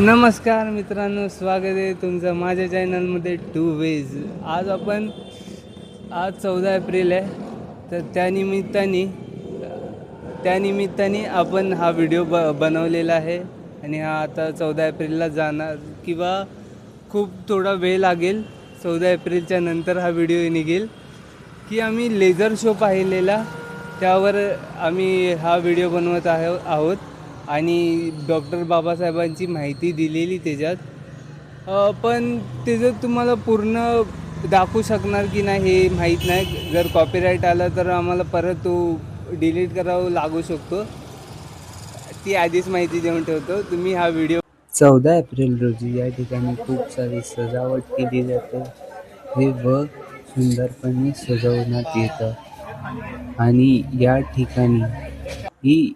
नमस्कार मित्रांनो, स्वागत आहे तुमचं माझ्या चॅनलमध्ये टू वेज. आज 14 एप्रिल आहे, तर त्यानिमित्ताने आपण हा व्हिडिओ बनवलेला आहे. आणि हा आता 14 एप्रिलला जाणार किंवा खूप थोडा वेळ लागेल. 14 एप्रिलच्या नंतर हा व्हिडिओ निघेल की आम्ही लेझर शो पाहिलेला, त्यावर आम्ही हा व्हिडिओ बनवत आहोत. आणि डॉक्टर बाबासाहेबांची माहिती दिलेली त्याच्यात, पण त्याचं तुम्हाला पूर्ण दाखवू शकणार की नाही हे माहीत नाही. जर कॉपीराईट आलं तर आम्हाला परत तो डिलीट करावं लागू शकतो. ती आधीच माहिती देऊन ठेवतो. तुम्ही हा व्हिडिओ 14 एप्रिल रोजी या ठिकाणी खूप सारी सजावट केली जाते. हे व सुंदरपणे सजवण्यात येतं. आणि या ठिकाणी ही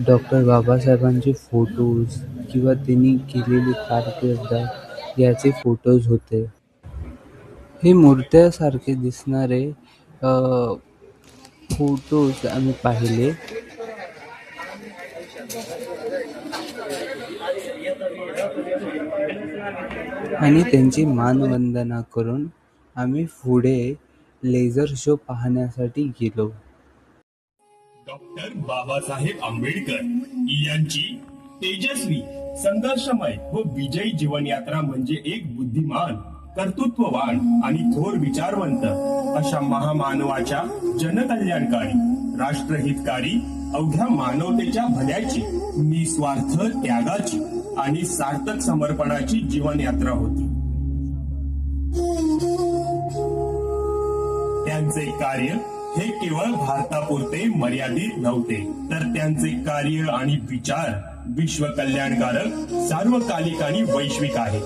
डॉक्टर बाबासाहेबांचे फोटोज किंवा त्यांनी केलेली कारकीर्द याचे फोटोज होते. हे मूर्त्यासारखे दिसणारे फोटोज आम्ही पाहिले. आणि त्यांची मानवंदना करून आम्ही पुढे लेझर शो पाहण्यासाठी गेलो. डॉक्टर बाबासाहेब आंबेडकर यांची तेजस्वी, संघर्षमय व विजयी जीवनयात्रा म्हणजे एक बुद्धिमान, कर्तृत्ववान आणि थोर विचारवंत अशा महामानवाच्या जनकल्याणकारी, राष्ट्रहितकारी, अवघ्या मानवतेच्या भल्याची, निस्वार्थ त्यागाची आणि सार्थक समर्पणाची जीवनयात्रा होती. त्यांचे कार्य हे केवळ भारतापुरते मर्यादित नव्हते, तर त्यांचे कार्य आणि विचार विश्व कल्याणकारक, सार्वकालिक आणि वैश्विक आहे.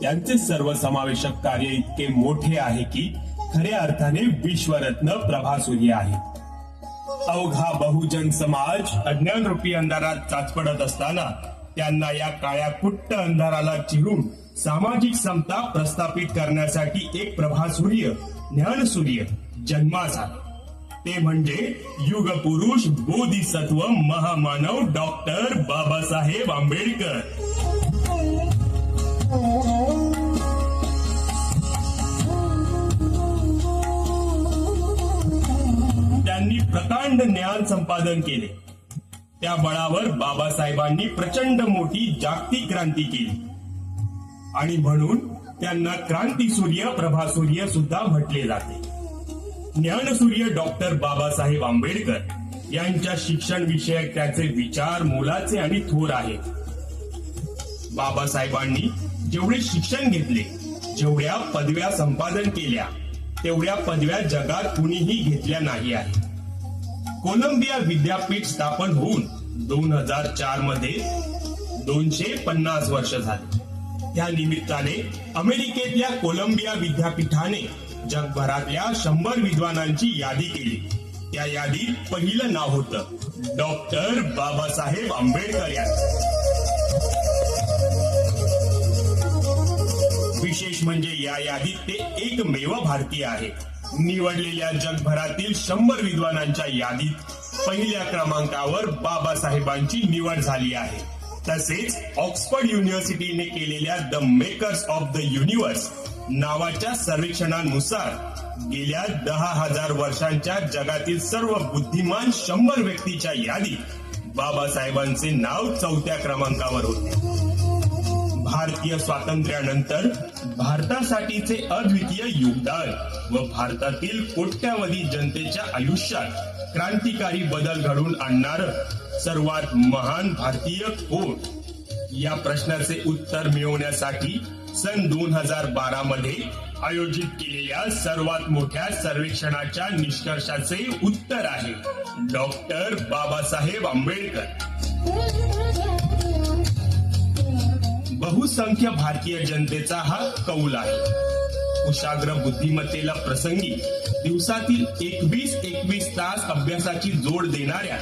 त्यांचे सर्वसमावेशक कार्य इतके मोठे आहे की खऱ्या अर्थाने विश्वरत्न प्रभासूर्य आहे. अवघा बहुजन समाज अज्ञानरूपी अंधारात चाचपडत असताना त्यांना या काळ्या कुट्ट अंधाराला चिरून सामाजिक समता प्रस्थापित करण्यासाठी एक प्रभासूर्य, ज्ञानसूर्य जन्मास आले. ते म्हणजे युगपुरुष, बोधिसत्व, महामानव डॉक्टर बाबासाहेब आंबेडकर. त्यांनी प्रकांड ज्ञान संपादन केले. त्या बळावर बाबासाहेबांनी प्रचंड मोठी जागतिक क्रांती केली आणि म्हणून त्यांना क्रांतीसूर्य, प्रभासूर्य सुद्धा म्हटले जाते. ज्ञानसूर्य डॉक्टर बाबासाहेब आंबेडकर यांच्या शिक्षण विषयक त्याचे विचार मोलाचे आणि थोर आहेत. बाबासाहेबांनी जेवढे शिक्षण घेतले, जेवढ्या पदव्या संपादन केल्या, तेवढ्या पदव्या जगात कुणीही घेतल्या नाही आहेत. कोलंबिया विद्यापीठ स्थापन होऊन 2004 मध्ये 250 वर्ष झाले. त्या निमित्ताने अमेरिकेतल्या कोलंबिया विद्यापीठाने जगभरातल्या 100 विद्वानांची यादी केली. त्या यादीत पहिलं नाव होतं डॉक्टर बाबासाहेब आंबेडकर यांचं. विशेष म्हणजे या यादीत ते एकमेव भारतीय आहेत. निवडलेल्या जगभरातील 100 विद्वानांच्या यादीत पहिल्या क्रमांकावर बाबासाहेबांची निवड झाली आहे. तसेच ऑक्सफर्ड युनिव्हर्सिटीने केलेल्या the makers of the universe नावाच्या सर्वेक्षणानुसार गेल्या 10,000 वर्षांच्या जगातील सर्व बुद्धिमान 100 व्यक्तीच्या यादीत बाबासाहेबांचे नाव 4थ्या क्रमांकावर होते. भारतीय स्वातंत्र्यानंतर भारतासाठीचे अद्वितीय योगदान व भारतातील कोट्यावधी जनतेच्या आयुष्यात क्रांतिकारी बदल घडवून आणणारं सर्वात महान भारतीय कोण, या प्रश्नाचे उत्तर मिळवण्यासाठी सन 2012 मध्ये आयोजित केलेल्या सर्वात मोठ्या सर्वेक्षणाच्या निष्कर्षाचे उत्तर आहे डॉक्टर बाबासाहेब आंबेडकर. बहुसंख्य भारतीय जनतेचा हा कौल आहे. कुशाग्र बुद्धिमत्तेला प्रसंगी दिवसातील 21 तास अभ्यासाची जोड देणाऱ्या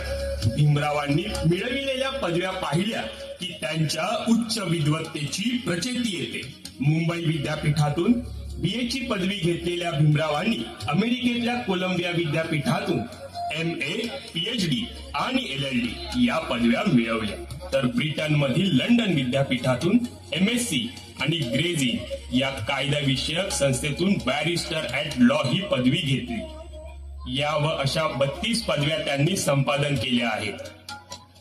भीमरावांनी मिळविलेल्या पदव्या पाहिल्या की त्यांच्या उच्च विद्वत्तेची प्रचिती येते. मुंबई विद्यापीठातून BA ची पदवी घेतलेल्या भीमरावांनी अमेरिकेतल्या कोलंबिया विद्यापीठातून MA, PhD आणि LLD या पदव्या मिळवल्या. तर ब्रिटनमधील लंडन विद्यापीठातून MSc आणि ग्रेझी या कायदाविषयक संस्थेतून बॅरिस्टर ॲट लॉ ही पदवी घेतली। या व अशा 32 पदव्या त्यांनी संपादन केल्या आहेत।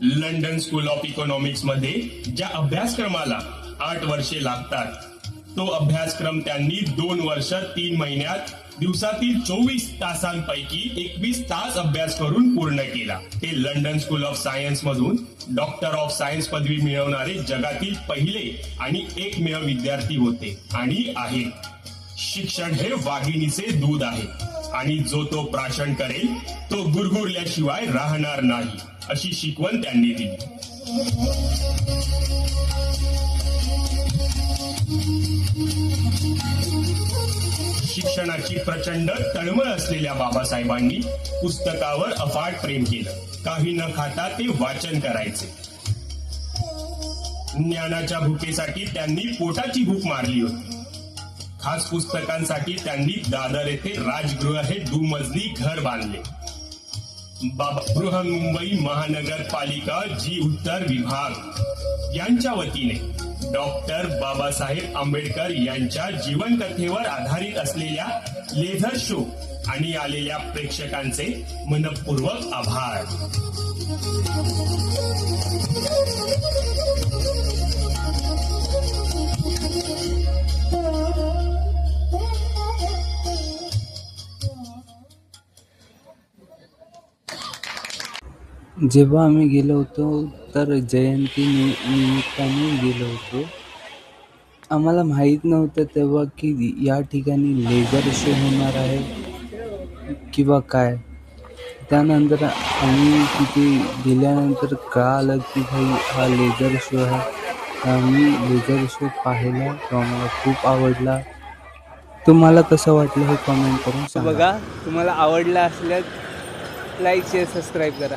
लंडन स्कूल ऑफ इकॉनॉमिक्स मध्ये ज्या अभ्यासक्रमाला 8 वर्षे लागतात, तो अभ्यासक्रम त्यांनी 2 वर्ष 3 महिन्यात दिवसातील 24 तासांपैकी 21 तास अभ्यास करून पूर्ण केला। ते लंडन स्कूल ऑफ सायन्स मधून डॉक्टर ऑफ सायन्स पदवी मिळवणारे जगातील पहिले आणि एकमेव विद्यार्थी होते आणि आहेत। शिक्षण हे वाघिणीचे दूध आहे आणि जो तो प्राशन करेल तो गुरगुरल्याशिवाय राहणार नाही, अशी शिकवण त्यांनी दिली। शिक्षणाची प्रचंड तळमळ असलेल्या बाबासाहेबांनी पुस्तकावर अफाट प्रेम केलं। काही न खाता ते वाचन करायचे। ज्ञानाच्या भुकेसाठी त्यांनी पोटाची भूक मारली होती। खास पुस्तकांसाठी त्यांनी दादर येथे राजगृह हे दुमजली घर बांधले। बृहन्मुंबई महानगरपालिका जी उत्तर विभाग यांच्या वतीने डॉक्टर बाबासाहेब आंबेडकर यांच्या जीवनकथेवर आधारित असलेल्या लेझर शो आणि आलेल्या प्रेक्षकांचे मनपूर्वक आभार। जेव्हा आम्ही गेलो होतो तर जयंती निमित्ताने गेलो होतो। आम्हाला माहीत नव्हतं तेव्हा की या ठिकाणी लेझर शो होणार आहे किंवा काय। त्यानंतर आम्ही तिथे गेल्यानंतर कळालं की भाई हा लेझर शो आहे। आम्ही लेझर शो पाहिला तो आम्हाला खूप आवडला। तुम्हाला कसं वाटलं हे कमेंट करून सांगा। बघा, तुम्हाला आवडला असल्यास लाईक शेअर सबस्क्राईब करा।